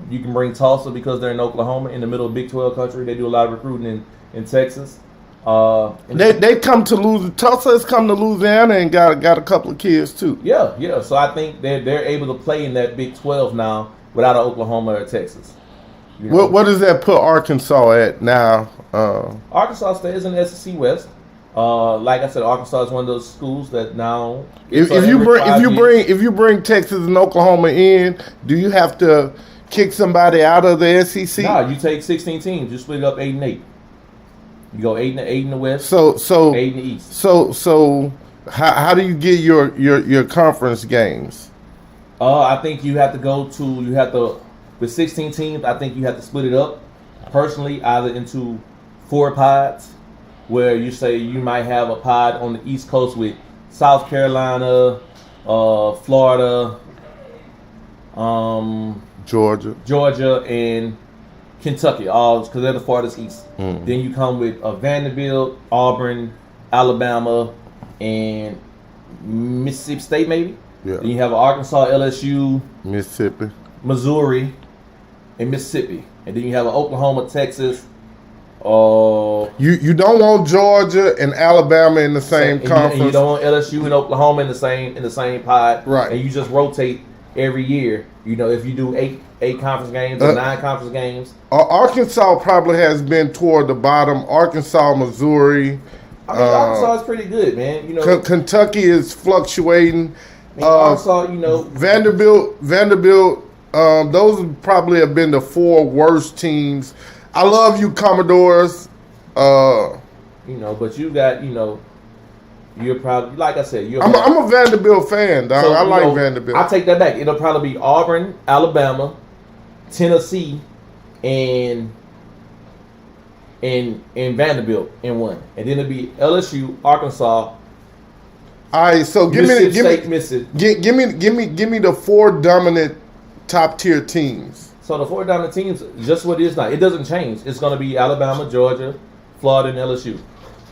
You can bring Tulsa because they're in Oklahoma, in the middle of Big 12 country. They do a lot of recruiting in Texas. They come to lose. Tulsa has come to Louisiana and got a couple of kids too. Yeah. So I think they're able to play in that Big 12 now without an Oklahoma or Texas. You know? What does that put Arkansas at now? Arkansas stays in the SEC West. Like I said, Arkansas is one of those schools that now. If you bring Texas and Oklahoma in, do you have to kick somebody out of the SEC? Nah, you take 16 teams. You split it up 8 and 8. You go 8 in the West. So 8 in the East. So how do you get your conference games? I think you have to with 16 teams. I think you have to split it up personally, either into 4 pods, where you say you might have a pod on the East Coast with South Carolina, Florida, Georgia, and Kentucky, all because they're the farthest east. Then you come with Vanderbilt, Auburn, Alabama, and Mississippi State, maybe. Yeah. Then you have Arkansas, LSU, Mississippi, Missouri, and Mississippi, and then you have Oklahoma, Texas. You don't want Georgia and Alabama in the same conference. And you don't want LSU and Oklahoma in the same pod, right? And you just rotate every year. You know, if you do eight conference games or 9 conference games. Arkansas probably has been toward the bottom. Arkansas, Missouri. I mean, Arkansas is pretty good, man. You know, Kentucky is fluctuating. Arkansas, you know, Vanderbilt. Those probably have been the 4 worst teams. I love you, Commodores. You know, but you got, you know, you're probably, like I said, I'm a Vanderbilt fan, dog. So, I like know, Vanderbilt. I take that back. It'll probably be Auburn, Alabama, Tennessee, and Vanderbilt in one, and then it'll be LSU, Arkansas. All right, so give me the 4 dominant top tier teams. So the 4 dominant teams, just what it is now. It doesn't change. It's going to be Alabama, Georgia, Florida, and LSU.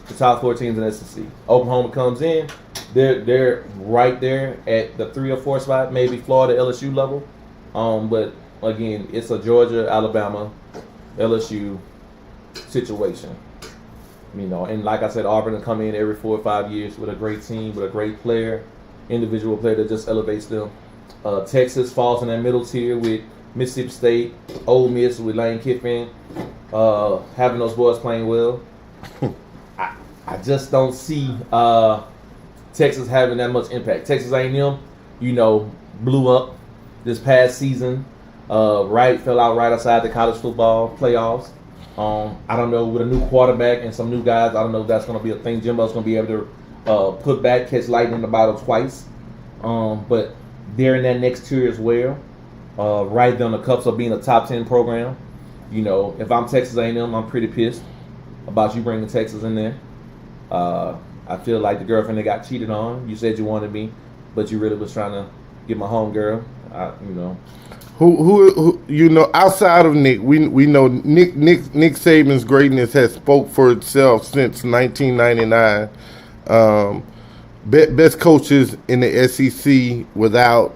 The top 4 teams in the SEC. Oklahoma comes in. They're right there at the 3 or 4 spot, maybe Florida, LSU level. But again, it's a Georgia, Alabama, LSU situation. You know, and like I said, Auburn will come in every 4 or 5 years with a great team, with a great player, individual player that just elevates them. Texas falls in that middle tier with Mississippi State, Ole Miss with Lane Kiffin, having those boys playing well. I just don't see Texas having that much impact. Texas A&M, you know, blew up this past season. Fell out right outside the college football playoffs. I don't know, with a new quarterback and some new guys, I don't know if that's going to be a thing. Jimbo's going to be able to put back, catch lightning in the bottle twice. But they're in that next tier as well. Right there on the cups of being a top 10 program. You know, if I'm Texas A&M, I'm pretty pissed about you bringing Texas in there. I feel like the girlfriend that got cheated on. You said you wanted me, but you really was trying to get my home girl. You know. Who you know, outside of Nick, we know Nick Saban's greatness has spoke for itself since 1999. Best coaches in the SEC without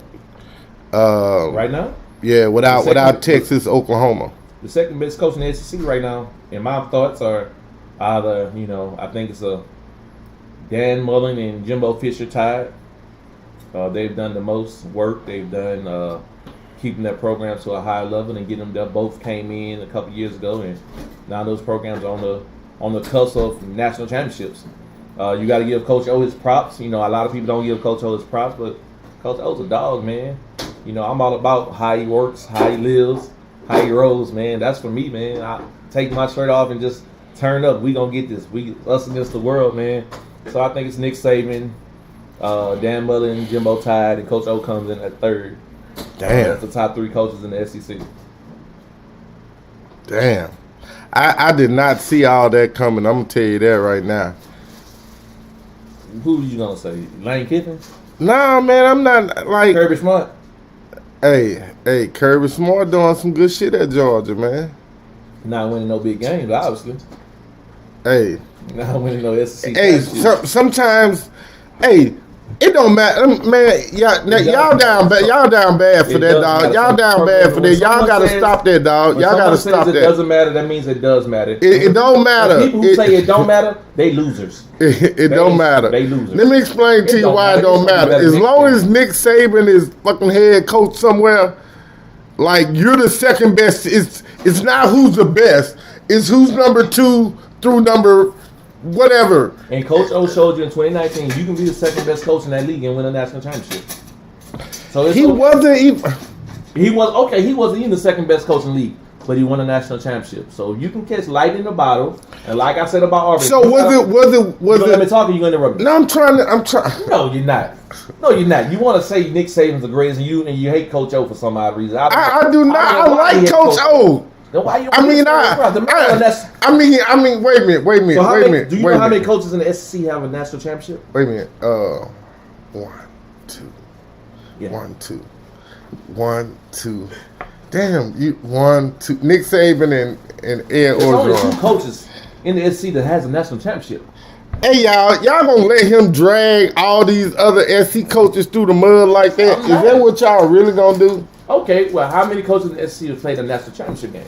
right now? Yeah, without Texas, Oklahoma. The second best coach in the SEC right now, in my thoughts, are either, you know, I think it's Dan Mullen and Jimbo Fisher tied. They've done the most work. They've done keeping that program to a high level and getting them there. Both came in a couple years ago, and now those programs are on the cusp of national championships. You got to give Coach O his props. You know, a lot of people don't give Coach O his props, but Coach O's a dog, man. You know, I'm all about how he works, how he lives, how he rolls, man. That's for me, man. I take my shirt off and just turn up. We gonna get this. Us against the world, man. So I think it's Nick Saban, Dan Mullen, Jimbo Tide, and Coach O comes in at third. Damn. That's the top 3 coaches in the SEC. Damn. I did not see all that coming. I'm going to tell you that right now. Who you gonna say? Lane Kiffin? Nah, man, I'm not like. Kirby Smart? Hey, Kirby Smart doing some good shit at Georgia, man. Not winning no big games, obviously. Hey. Not winning no SEC. Hey, sometimes, hey, it don't matter, man. Y'all down bad. Y'all down bad for that, dog. Y'all down bad for that. Y'all gotta stop that, dog. Y'all gotta stop that. It doesn't matter. That means it does matter. It don't matter. People who say it don't matter, they losers. It don't matter. They losers. Let me explain to you why it don't matter. As long as Nick Saban is fucking head coach somewhere, like you're the second best. It's not who's the best. It's who's number 2 through number whatever. And Coach O showed you in 2019, you can be the second best coach in that league and win a national championship. So He wasn't even. He wasn't even the second best coach in the league, but he won a national championship. So you can catch light in the bottle. And like I said about Auburn. So was it? Let me talk, or you gonna interrupt me? No, I'm trying. No, you're not. No, you're not. You want to say Nick Saban's the greatest, and you hate Coach O for some odd reason. I do not. I like Coach O. Then why you? I mean, wait a minute. So wait a minute. Do you know how many coaches in the SEC have a national championship? Wait a minute. 1, 2, Yeah. 1, 2, 1, 2. Damn, 1, 2. Nick Saban and Ed There's only 2 Orgeron. coaches in the SEC that has a national championship. Hey y'all gonna let him drag all these other SC coaches through the mud like that? Is that what y'all really gonna do? Okay, well, how many coaches in the SEC have played a national championship game?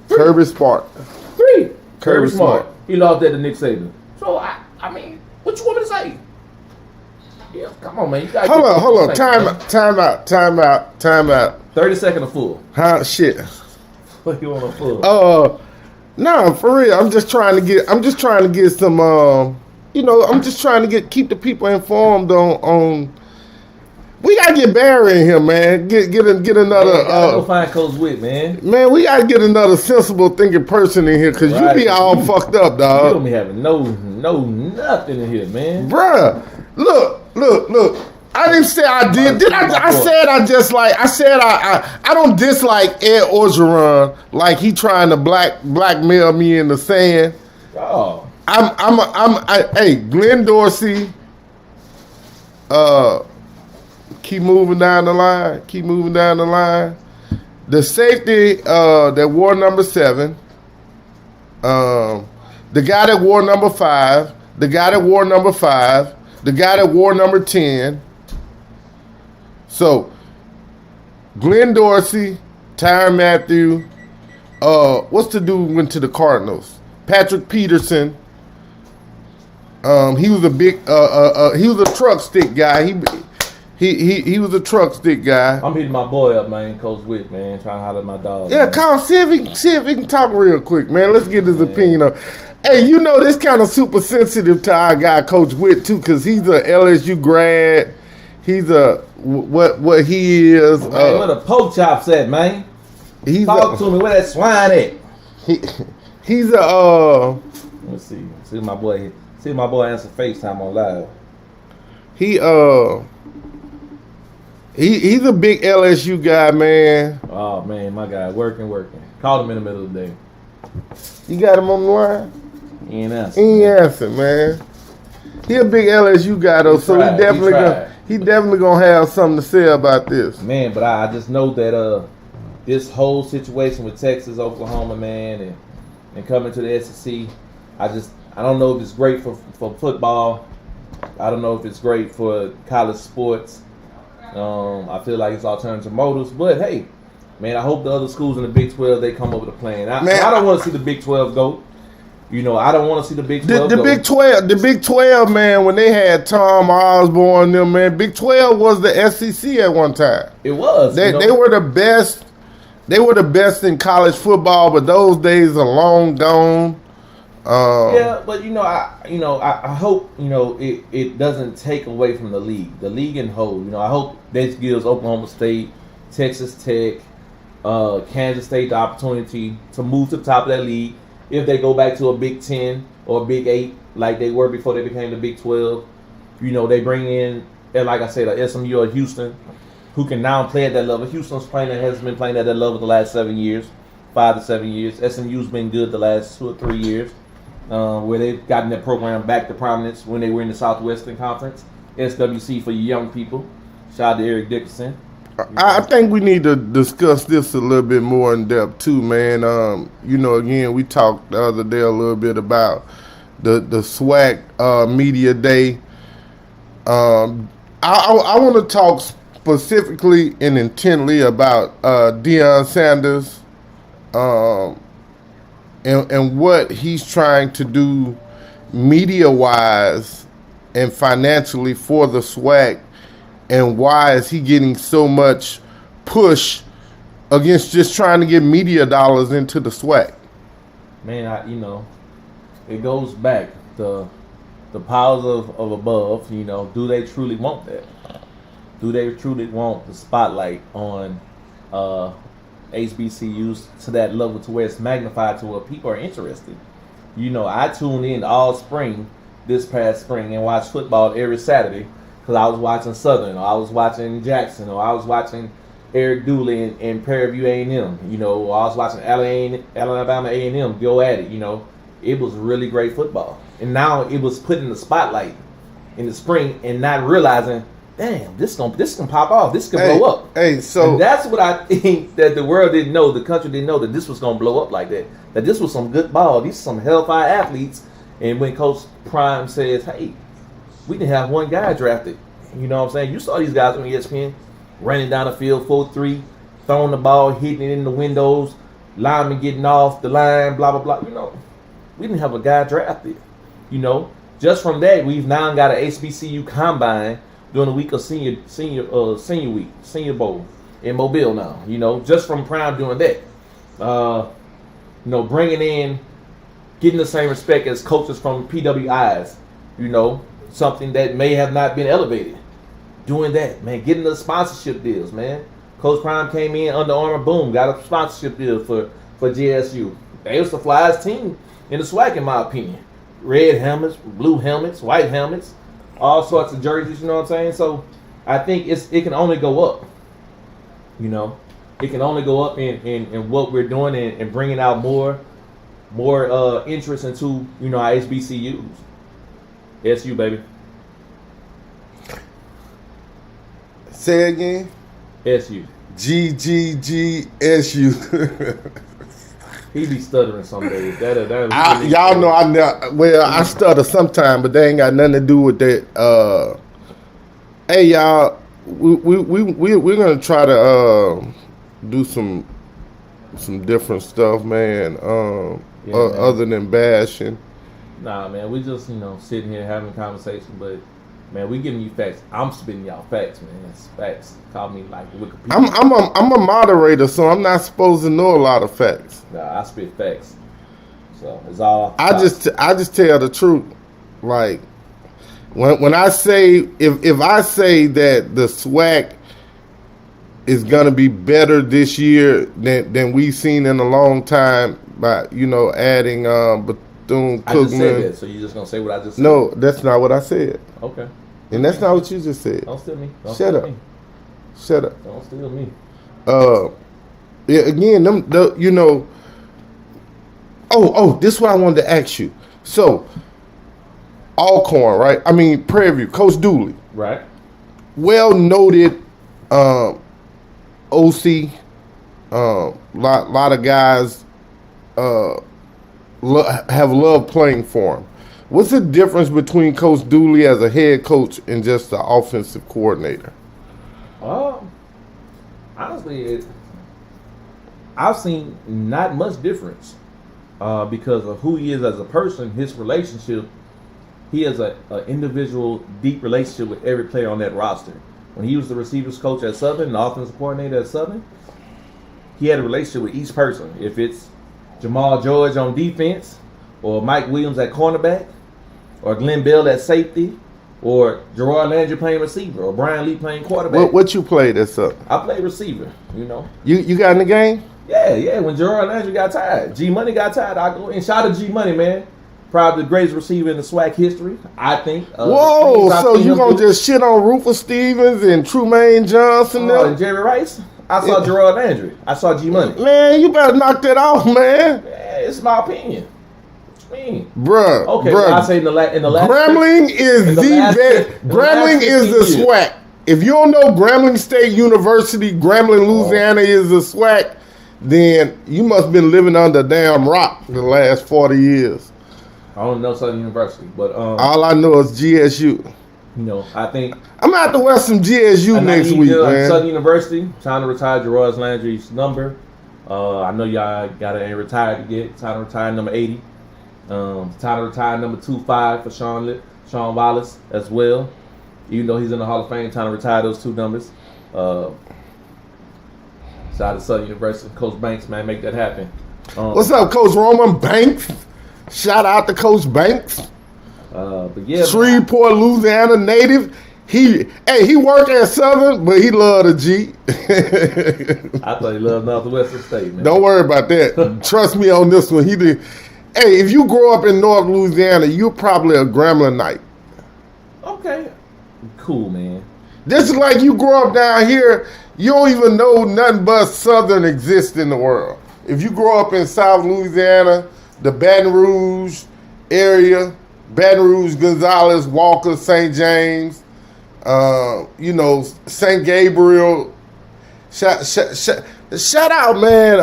Kirby Smart. 3. Kirby Smart. He lost that to Nick Saban. So I mean, what you want me to say? Yeah, come on, man. You gotta Hold on. Time out. 30 seconds of full. Huh? Shit. What you want a full? No, for real. I'm just trying to get some. I'm just trying to keep the people informed on. We gotta get Barry in here, man. Get another. Go find Coach Witt, man. Man, we gotta get another sensible thinking person in here because you be all fucked up, You dog. don't be having no nothing in here, man. Bruh, look. I didn't say I did. I said I said I don't dislike Ed Orgeron like he trying to blackmail me in the sand. Oh. Hey, Glenn Dorsey. Keep moving down the line. The safety that wore number 7. The guy that wore number 5. The guy that wore number 5. The guy that wore number 10. So, Glenn Dorsey, Tyrann Mathieu, what's the dude who went to the Cardinals? Patrick Peterson. He was a big, he was a truck stick guy. He was a truck stick guy. I'm hitting my boy up, man, Coach Witt, man, trying to holler at my dog. Yeah, man. call see if he can talk real quick, man. Let's get his opinion on. Hey, this kind of super sensitive to our guy, Coach Witt, too, because he's a LSU grad. He's a what he is. Man, where the pork chops at, man? Talk to me. Where that swine at? He's a Let me see. See my boy answer FaceTime on live. He's a big LSU guy, man. Oh man, my guy, working. Called him in the middle of the day. You got him on the line? He ain't answer. He ain't answer, man. He a big LSU guy though, so he definitely gonna have something to say about this. Man, but I just know that this whole situation with Texas, Oklahoma, man, and coming to the SEC, I don't know if it's great for football. I don't know if it's great for college sports. I feel like it's alternative motives, but hey, man, I hope the other schools in the Big 12 they come up with a plan. I don't want to see the Big 12 go. I don't want to see the Big 12 the go. The Big 12, man, when they had Tom Osborne, them, man, Big 12 was the SEC at one time. It was. They were the best. They were the best in college football, but those days are long gone. Yeah, but I hope it doesn't take away from the league in whole. I hope this gives Oklahoma State, Texas Tech, Kansas State the opportunity to move to the top of that league if they go back to a Big 10 or a Big 8 like they were before they became the Big 12. You know, they bring in, and like I said, a SMU or Houston who can now play at that level. Houston's playing that has been playing at that level the last 7 years, 5 to 7 years. SMU's been good the last 2 or 3 years, where they've gotten their program back to prominence when they were in the Southwestern Conference. SWC for you young people. Shout out to Eric Dickerson. I think we need to discuss this a little bit more in depth too, man. You know, again, we talked the other day a little bit about the SWAC media day. I want to talk specifically and intently about Deion Sanders and what he's trying to do media-wise and financially for the SWAC. And why is he getting so much push against just trying to get media dollars into the SWAC? Man, you know, it goes back to the powers of above. You know, do they truly want that? Do they truly want the spotlight on HBCUs to that level to where it's magnified to where people are interested? You know, I tuned in all spring, this past spring, and watched football every Saturday. Because I was watching Southern, or I was watching Jackson, or I was watching Eric Dooley and Prairie View A&M, you know, or I was watching Alabama A&M go at it, you know. It was really great football. And now it was put in the spotlight in the spring and not realizing, damn, this can pop off. This can blow up. So and that's what I think that the world didn't know, the country didn't know, that this was going to blow up like that. That this was some good ball. These are some hellfire athletes. And when Coach Prime says, hey, we didn't have one guy drafted. You know what I'm saying? You saw these guys on ESPN running down the field, 4-3, throwing the ball, hitting it in the windows, linemen getting off the line, blah, blah, blah. You know, we didn't have a guy drafted. You know, just from that, we've now got an HBCU combine during the week of senior week, Senior Bowl in Mobile now. You know, just from Prime doing that. You know, bringing in, getting the same respect as coaches from PWIs, you know, something that may have not been elevated. Doing that, man, getting the sponsorship deals, man. Coach Prime came in, Under Armour, boom, got a sponsorship deal for JSU. They was the flyest team in the SWAC, in my opinion. Red helmets, blue helmets, white helmets, all sorts of jerseys, you know what I'm saying? So I think it can only go up. You know, it can only go up in what we're doing and bringing out more interest into, you know, our HBCUs. SU, baby. Say again. SU. GGGSU. He be stuttering some days. Y'all know I stutter sometime, but they ain't got nothing to do with that. Hey y'all, we're gonna try to do some different stuff, man. Man. Other than bashing. Nah, man, we just, you know, sitting here having a conversation, but man, we giving you facts. I'm spitting y'all facts, man. It's facts. Call me like Wikipedia. I'm a moderator, so I'm not supposed to know a lot of facts. Nah, I spit facts. So it's all. I just tell the truth. Like when I say if I say that the SWAC is gonna be better this year than we've seen in a long time by, you know, adding Bethune-Cookman. I just said that, so you're just gonna say what I just said? No, that's not what I said. Okay. And that's not what you just said. Don't steal me. Shut up. Shut up. Don't steal me. Yeah, again, you know. Oh, this is what I wanted to ask you. So, Alcorn, right? I mean, Prairie View, Coach Dooley. Right. Well noted OC. Lot of guys have loved playing for him. What's the difference between Coach Dooley as a head coach and just the offensive coordinator? Honestly, I've seen not much difference because of who he is as a person, his relationship. He has an individual, deep relationship with every player on that roster. When he was the receivers coach at Southern, the offensive coordinator at Southern, he had a relationship with each person. If it's Jamal George on defense, or Mike Williams at cornerback, or Glenn Bell at safety, or Gerard Landry playing receiver, or Brian Lee playing quarterback. What you played this up? I play receiver. You know. You got in the game? Yeah. When Gerard Landry got tired, G Money got tired. I go and shout out to G Money, man. Probably the greatest receiver in the SWAC history, I think. Whoa! So you gonna just shit on Rufus Stevens and Trumaine Johnson? And Jerry Rice? I saw Gerard Landry. I saw G Money. Man, you better knock that off, man. It's my opinion. What you mean? Bruh. Okay, bruh. I say in the last. Grambling is the best. Grambling is the SWAC. If you don't know Grambling State University, Grambling, Louisiana is the SWAC, then you must have been living under a damn rock the last 40 years. I don't know Southern University, but all I know is GSU. You know, I think I'm gonna have to wear some GSU next week, man. Southern University trying to retire Gerard Landry's number. I know y'all got to retired yet. Time to retire number 80. Time to retire number 25 for Sean Wallace as well. Even though he's in the Hall of Fame, time to retire those two numbers. Shout out to Southern University, Coach Banks, man, make that happen. What's up, Coach Roman Banks? Shout out to Coach Banks. But yeah, Shreveport, Louisiana native. He worked at Southern, but he loved a G. I thought he loved Northwestern State, man. Don't worry about that. Trust me on this one. He did. Hey, if you grow up in North Louisiana, you're probably a Gramblinite. Okay, cool, man. This is like you grow up down here, you don't even know nothing but Southern exists in the world. If you grow up in South Louisiana, the Baton Rouge area, Baton Rouge, Gonzales, Walker, St. James, St. Gabriel. Shout out, man.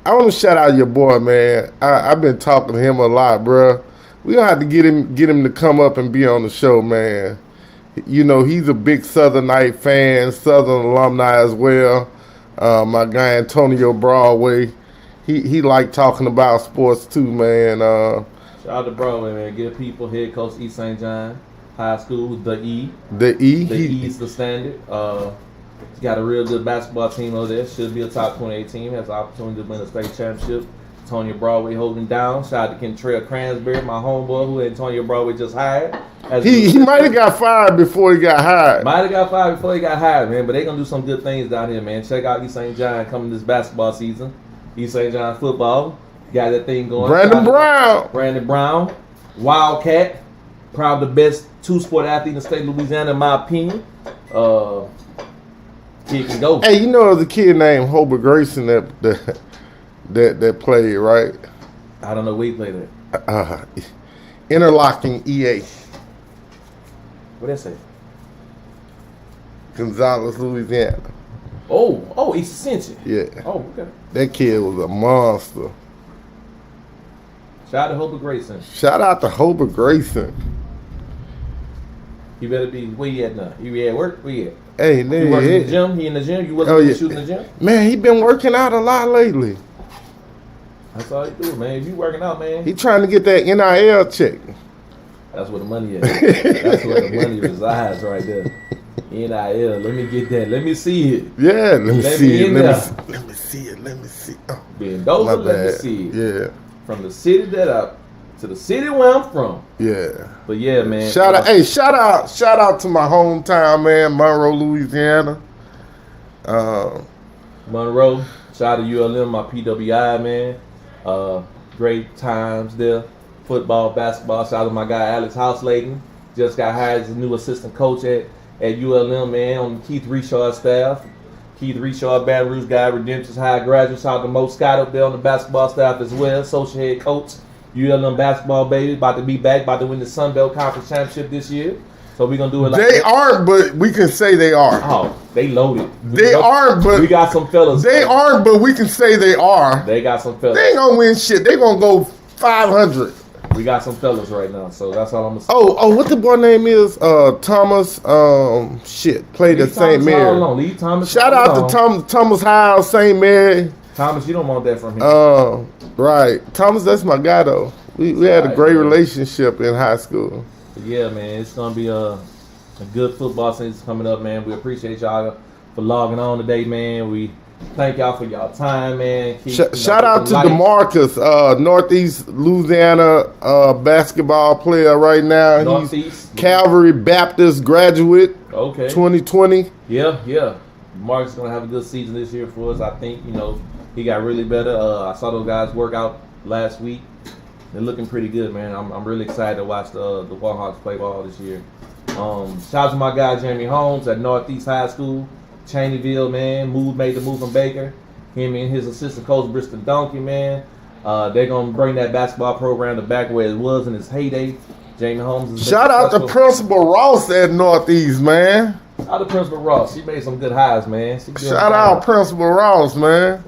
I want to shout out your boy, man. I've been talking to him a lot, bro. We gonna have to get him to come up and be on the show, man. You know, he's a big Southernite fan, Southern alumni as well. My guy Antonio Broadway, he like talking about sports too, man. Shout out to Broadway, man. Give people head coach East St. John High School, the E. The E. The E is the standard. He's got a real good basketball team over there. Should be a top 28 team. Has the opportunity to win a state championship. Antonio Broadway holding down. Shout out to Kentrell Cransberry, my homeboy, who Antonio Broadway just hired. He might have got fired before he got hired. Might have got fired before he got hired, man. But they gonna do some good things down here, man. Check out East St. John coming this basketball season. East St. John football got that thing going. Brandon Brown, Wildcat, probably the best two-sport athlete in the state of Louisiana, in my opinion. Kid can go. Hey, you know there's a kid named Hobart Grayson that played, right? I don't know where he played at. Interlocking EA. What that say? Gonzales, Louisiana. Oh, East Ascension. Yeah. Oh, okay. That kid was a monster. Shout out to Hobart Grayson. Shout out to Hobart Grayson. He better be where you at now. You at work? Where you at? Hey, you working in the gym? He in the gym? You wasn't shooting in the gym? Man, he been working out a lot lately. That's all he do, man. If you working out, man. He trying to get that NIL check. That's where the money is. That's where the money resides right there. NIL. Let me get that. Let me see it. Yeah, let me see it. Let me see. Oh, Bend over, let me see it. Yeah. From the city to the city where I'm from. Yeah. But yeah, man. Shout out to my hometown, man, Monroe, Louisiana. Monroe. Shout out to ULM, my PWI, man. Great times there. Football, basketball. Shout out to my guy Alex Houseladen. Just got hired as a new assistant coach at ULM, man, on Keith Richard's staff. Keith Richard, Baton Rouge guy, Redemption's High graduate. Shout out to Mo Scott up there on the basketball staff as well. Social head coach. ULM basketball, baby. About to be back. About to win the Sun Belt Conference Championship this year. So we're going to do it like They aren't, but we can say they are. Oh, they loaded. They aren't, but we got some fellas. They aren't, but we can say they are. They got some fellas. They ain't going to win shit. They going to go 500. We got some fellas right now, so that's all I'm gonna say. Oh, what the boy name is? Thomas. Played at St. Mary. Lee Thomas. Shout out to Thomas Howe, St. Mary. Thomas, you don't want that from him. Right. Thomas, that's my guy though. We had a great relationship in high school. Yeah, man, it's gonna be a good football season coming up, man. We appreciate y'all for logging on today, man. We Thank y'all for y'all time, man. Shout out to DeMarcus, Northeast Louisiana basketball player right now. Northeast. He's Calvary Baptist graduate, Okay. 2020. Yeah. Mark's gonna have a good season this year for us. I think he got really better. I saw those guys work out last week. They're looking pretty good, man. I'm really excited to watch the Warhawks play ball this year. Shout out to my guy Jeremy Holmes at Northeast High School, Cheneyville, man. Made the move from Baker. Him and his assistant coach Bristol Donkey, man. They're gonna bring that basketball program to back where it was in its heyday. Jamie Holmes. Shout out to Principal Ross at Northeast, man. Shout out to Principal Ross. She made some good hires, man. Shout out Principal Ross, man.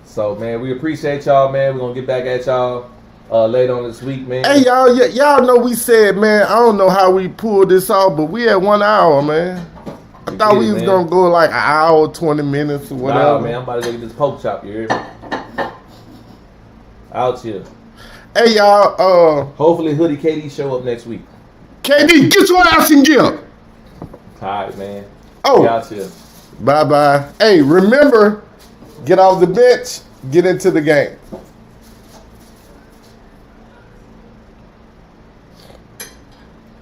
So, man, we appreciate y'all, man. We're gonna get back at y'all later on this week, man. Hey, y'all know we said, man, I don't know how we pulled this off, but we at 1 hour, man. I thought we was going to go like an hour, 20 minutes or whatever. Nah, man, I'm about to go get this pork chop, you hear me? Out here. Hey, y'all. Hopefully Hoodie KD show up next week. KD, get your ass in gear. All right, man. Oh. Out here. Bye-bye. Hey, remember, get off the bench, get into the game.